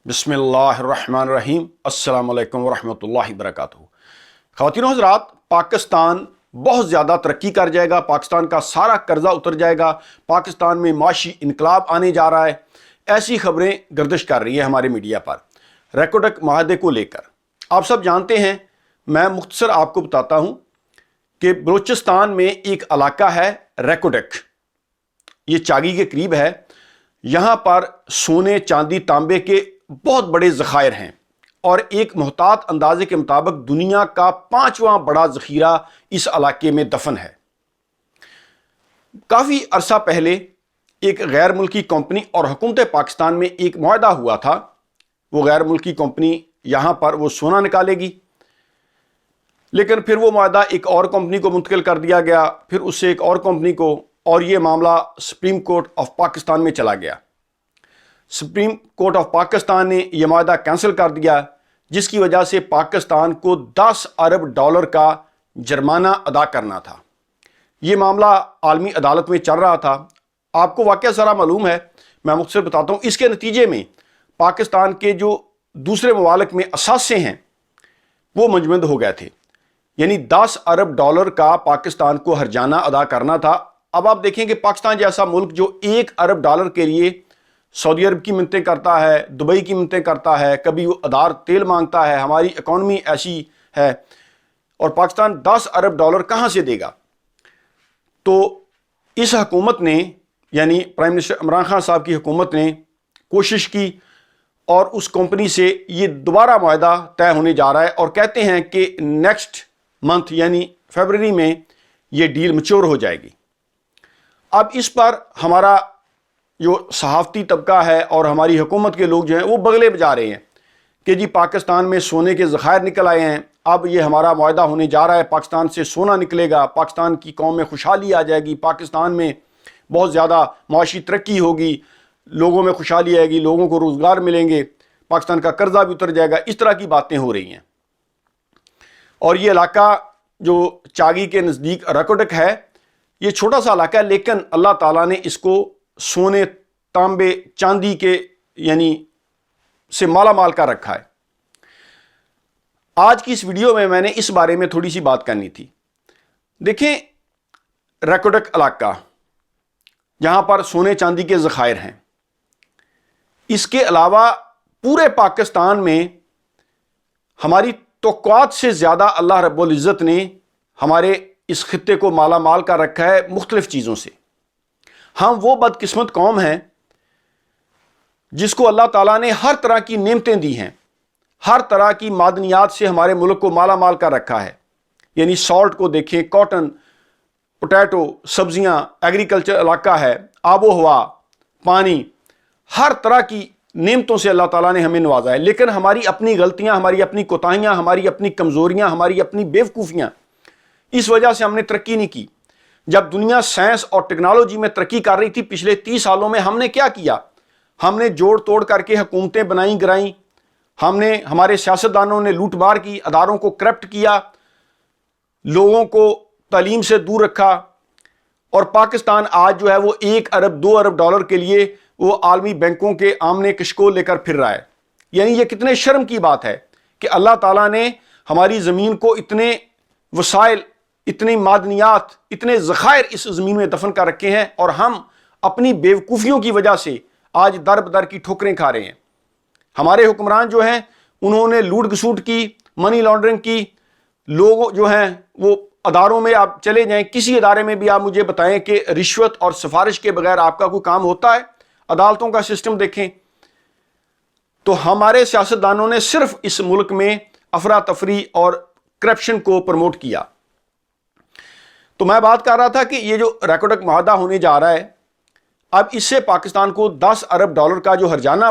बिस्मिल्लाहिर्रहमानिर्रहीम अस्सलाम वालेकुम वरहमतुल्लाहि वबरकातुहू। ख़वातीन और हज़रात, पाकिस्तान बहुत ज़्यादा तरक्की कर जाएगा, पाकिस्तान का सारा कर्जा उतर जाएगा, पाकिस्तान में माशी इनकलाब आने जा रहा है, ऐसी खबरें गर्दिश कर रही है हमारे मीडिया पर रैकोटेक माहदे को लेकर। आप सब जानते हैं, मैं मुख्तसर आपको बताता हूँ कि बलूचिस्तान में एक इलाका है रैकोटेक, ये चागी के करीब है। यहाँ पर सोने चांदी तांबे के बहुत बड़े ज़खायर हैं और एक मुहतात अंदाजे के मुताबिक दुनिया का 5वां बड़ा ज़खीरा इस इलाके में दफन है। काफ़ी अरसा पहले एक गैर मुल्की कंपनी और हुकूमत पाकिस्तान में एक मुआहदा हुआ था। वो गैर मुल्की कंपनी यहाँ पर वो सोना निकालेगी, लेकिन फिर वो मुआहदा एक और कंपनी को मुंतकिल कर दिया गया, फिर उससे एक और कंपनी को, और ये मामला सुप्रीम कोर्ट ऑफ पाकिस्तान में चला गया। सुप्रीम कोर्ट ऑफ पाकिस्तान ने यह मुआहदा कैंसिल कर दिया, जिसकी वजह से पाकिस्तान को 10 अरब डॉलर का जुर्माना अदा करना था। ये मामला आलमी अदालत में चल रहा था। आपको वाक़या सारा मालूम है, मैं मुख्तसर बताता हूँ। इसके नतीजे में पाकिस्तान के जो दूसरे ममालिक में असासे हैं वो मुंजमद हो गए थे, यानी 10 अरब डॉलर का पाकिस्तान को हर्जाना अदा करना था। अब आप देखें कि पाकिस्तान जैसा मुल्क जो 1 अरब डॉलर के लिए सऊदी अरब की मिन्नतें करता है, दुबई की मिन्नतें करता है, कभी वो आधार तेल मांगता है, हमारी इकॉनमी ऐसी है, और पाकिस्तान 10 अरब डॉलर कहाँ से देगा। तो इस हुकूमत ने, यानी प्राइम मिनिस्टर इमरान खान साहब की हुकूमत ने कोशिश की और उस कंपनी से ये दोबारा मुआहदा तय होने जा रहा है, और कहते हैं कि नेक्स्ट मंथ यानी फरवरी में ये डील मैच्योर हो जाएगी। अब इस पर हमारा जो सहाफ़ती तबका है और हमारी हुकूमत के लोग जो हैं वो बगले बजा रहे हैं कि जी पाकिस्तान में सोने के ज़खायर निकल आए हैं, अब ये हमारा मुआहदा होने जा रहा है, पाकिस्तान से सोना निकलेगा, पाकिस्तान की कौम में खुशहाली आ जाएगी, पाकिस्तान में बहुत ज़्यादा माशी तरक्की होगी, लोगों में खुशहाली आएगी, लोगों को रोज़गार मिलेंगे, पाकिस्तान का कर्जा भी उतर जाएगा। इस तरह की बातें हो रही हैं। और ये इलाका जो चागी के नज़दीक रैकोटेक है, ये छोटा सा इलाका है, लेकिन अल्लाह ताला ने इसको सोने तांबे चांदी के यानी से माला माल का रखा है। आज की इस वीडियो में मैंने इस बारे में थोड़ी सी बात करनी थी। देखें, रैकोटेक इलाका जहां पर सोने चांदी के ज़खायर हैं, इसके अलावा पूरे पाकिस्तान में हमारी तौक़्क़ात से ज़्यादा अल्लाह रब्बुल इज़्ज़त ने हमारे इस खित्ते को माला माल का रखा है मुख्तलिफ़ चीज़ों से। हम वो बदकिस्मत कौम हैं जिसको अल्लाह ताला ने हर तरह की नेमतें दी हैं, हर तरह की मादनियात से हमारे मुल्क को माला माल का रखा है। यानी सॉल्ट को देखें, कॉटन, पोटैटो, सब्जियां, एग्रीकल्चर इलाका है, आबो हवा, पानी, हर तरह की नेमतों से अल्लाह ताला ने हमें नवाजा है। लेकिन हमारी अपनी गलतियां, हमारी अपनी कोताहियां, हमारी अपनी कमज़ोरियां, हमारी अपनी बेवकूफ़ियां, इस वजह से हमने तरक्की नहीं की। जब दुनिया साइंस और टेक्नोलॉजी में तरक्की कर रही थी पिछले 30 सालों में, हमने क्या किया? हमने जोड़ तोड़ करके हुकूमतें बनाई गिराई, हमने, हमारे सियासतदानों ने लूट मार की, अदारों को करप्ट किया, लोगों को तालीम से दूर रखा, और पाकिस्तान आज जो है वो 1 अरब 2 अरब डॉलर के लिए वो आलमी बैंकों के आमने कशको लेकर फिर रहा है। यानी ये कितने शर्म की बात है कि अल्लाह ताला ने हमारी ज़मीन को इतने वसाइल, इतनी मादनियात, इतने ज़खायर इस ज़मीन में दफन कर रखे हैं, और हम अपनी बेवकूफ़ियों की वजह से आज दर बदर की ठोकरें खा रहे हैं। हमारे हुक्मरान जो हैं उन्होंने लूट घसूट की, मनी लॉन्ड्रिंग की। लोग जो हैं वो अदारों में, आप चले जाएं, किसी अदारे में भी आप मुझे बताएं कि रिश्वत और सिफारिश के बगैर आपका कोई काम होता है? अदालतों का सिस्टम देखें। तो हमारे सियासतदानों ने सिर्फ इस मुल्क में अफरा तफरी और करप्शन को प्रमोट किया। तो मैं बात कर रहा था कि ये जो रैकोटेक मुआहदा होने जा रहा है, अब इससे पाकिस्तान को 10 अरब डॉलर का जो हर्जाना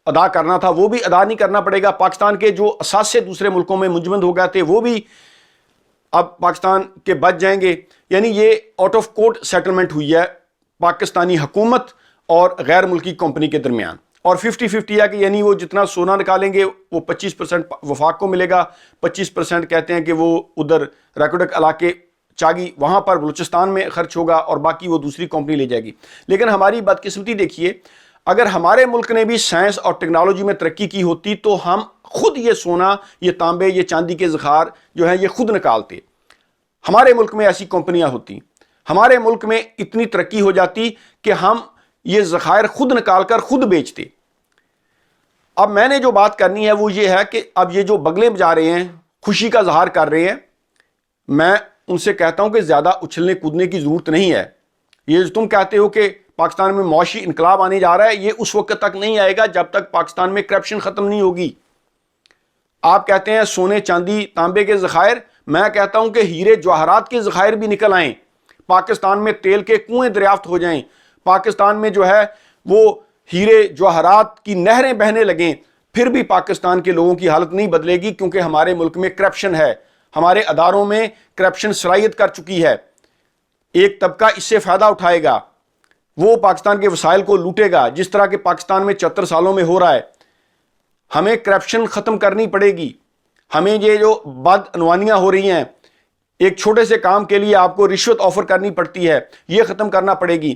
अदा करना था वो भी अदा नहीं करना पड़ेगा। पाकिस्तान के जो असासे दूसरे मुल्कों में मुंजमद हो गए थे वो भी अब पाकिस्तान के बच जाएंगे। यानी ये आउट ऑफ कोर्ट सेटलमेंट हुई है पाकिस्तानी हुकूमत और गैर मुल्की कंपनी के दरमियान, और 50-50 है कि यानी वो जितना सोना निकालेंगे वो 25% वफाक को मिलेगा, 25% कहते हैं कि वो उधर रैकोटेक इलाके चागी वहाँ पर बलूचिस्तान में खर्च होगा, और बाकी वो दूसरी कंपनी ले जाएगी। लेकिन हमारी बदकिस्मती देखिए, اگر ہمارے ملک نے بھی سائنس اور ٹیکنالوجی میں ترقی کی ہوتی تو ہم خود یہ سونا، یہ تانبے، یہ چاندی کے ذخائر جو ہیں یہ خود نکالتے. ہمارے ملک میں ایسی کمپنیاں ہوتی، ہمارے ملک میں اتنی ترقی ہو جاتی کہ ہم یہ ذخائر خود نکال کر خود بیچتے. اب میں نے جو بات کرنی ہے وہ یہ ہے کہ اب یہ جو بگلے بجا رہے ہیں، خوشی کا اظہار کر رہے ہیں، میں ان سے کہتا ہوں کہ زیادہ اچھلنے کودنے کی ضرورت نہیں ہے. یہ جو تم کہتے ہو کہ پاکستان میں معاشی انقلاب آنے جا رہا ہے، یہ اس وقت تک نہیں آئے گا جب تک پاکستان میں کرپشن ختم نہیں ہوگی. آپ کہتے ہیں سونے چاندی تانبے کے ذخائر، میں کہتا ہوں کہ ہیرے جواہرات کے ذخائر بھی نکل آئیں، پاکستان میں تیل کے کنویں دریافت ہو جائیں، پاکستان میں جو ہے وہ ہیرے جواہرات کی نہریں بہنے لگیں، پھر بھی پاکستان کے لوگوں کی حالت نہیں بدلے گی، کیونکہ ہمارے ملک میں کرپشن ہے، ہمارے اداروں میں کرپشن سرایت کر چکی ہے. ایک طبقہ اس سے فائدہ اٹھائے گا، وہ پاکستان کے وسائل کو لوٹے گا، جس طرح کہ پاکستان میں 74 سالوں میں ہو رہا ہے. ہمیں کرپشن ختم کرنی پڑے گی. ہمیں یہ جو بدعنوانیاں ہو رہی ہیں، ایک چھوٹے سے کام کے لیے آپ کو رشوت آفر کرنی پڑتی ہے، یہ ختم کرنا پڑے گی.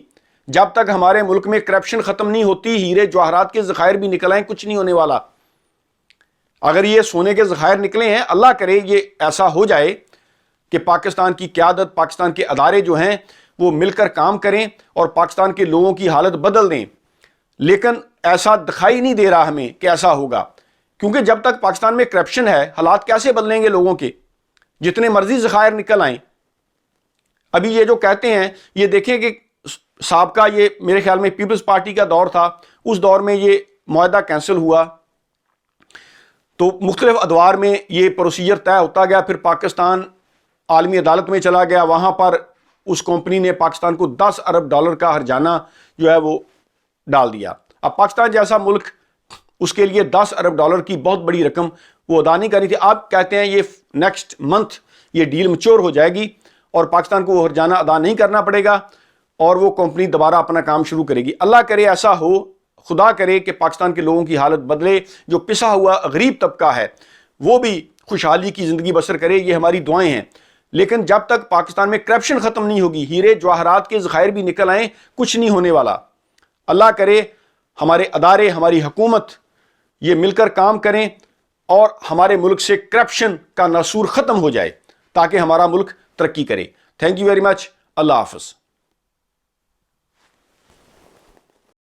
جب تک ہمارے ملک میں کرپشن ختم نہیں ہوتی، ہیرے جواہرات کے ذخائر بھی نکل آئیں، کچھ نہیں ہونے والا. اگر یہ سونے کے ذخائر نکلے ہیں، اللہ کرے یہ ایسا ہو جائے کہ پاکستان کی قیادت، پاکستان کے ادارے جو ہیں وہ مل کر کام کریں اور پاکستان کے لوگوں کی حالت بدل دیں. لیکن ایسا دکھائی نہیں دے رہا ہمیں کہ ایسا ہوگا، کیونکہ جب تک پاکستان میں کرپشن ہے، حالات کیسے بدلیں گے لوگوں کے؟ جتنے مرضی ذخائر نکل آئیں. ابھی یہ جو کہتے ہیں، یہ دیکھیں کہ سابقہ یہ میرے خیال میں پیپلز پارٹی کا دور تھا، اس دور میں یہ معاہدہ کینسل ہوا تو مختلف ادوار میں یہ پروسیجر طے ہوتا گیا، پھر پاکستان عالمی عدالت میں چلا گیا، وہاں پر اس کمپنی نے پاکستان کو $10 ارب کا ہرجانہ جو ہے وہ ڈال دیا. اب پاکستان جیسا ملک، اس کے لیے $10 ارب کی بہت بڑی رقم وہ ادا نہیں کرنی تھی. آپ کہتے ہیں یہ نیکسٹ منتھ یہ ڈیل میچور ہو جائے گی اور پاکستان کو وہ ہرجانہ ادا نہیں کرنا پڑے گا اور وہ کمپنی دوبارہ اپنا کام شروع کرے گی. اللہ کرے ایسا ہو، خدا کرے کہ پاکستان کے لوگوں کی حالت بدلے، جو پسا ہوا غریب طبقہ ہے وہ بھی خوشحالی کی زندگی بسر کرے، یہ ہماری دعائیں ہیں. لیکن جب تک پاکستان میں کرپشن ختم نہیں ہوگی، ہیرے جواہرات کے ذخائر بھی نکل آئیں، کچھ نہیں ہونے والا. اللہ کرے ہمارے ادارے، ہماری حکومت یہ مل کر کام کریں اور ہمارے ملک سے کرپشن کا ناسور ختم ہو جائے تاکہ ہمارا ملک ترقی کرے. Thank you very much. Allah حافظ.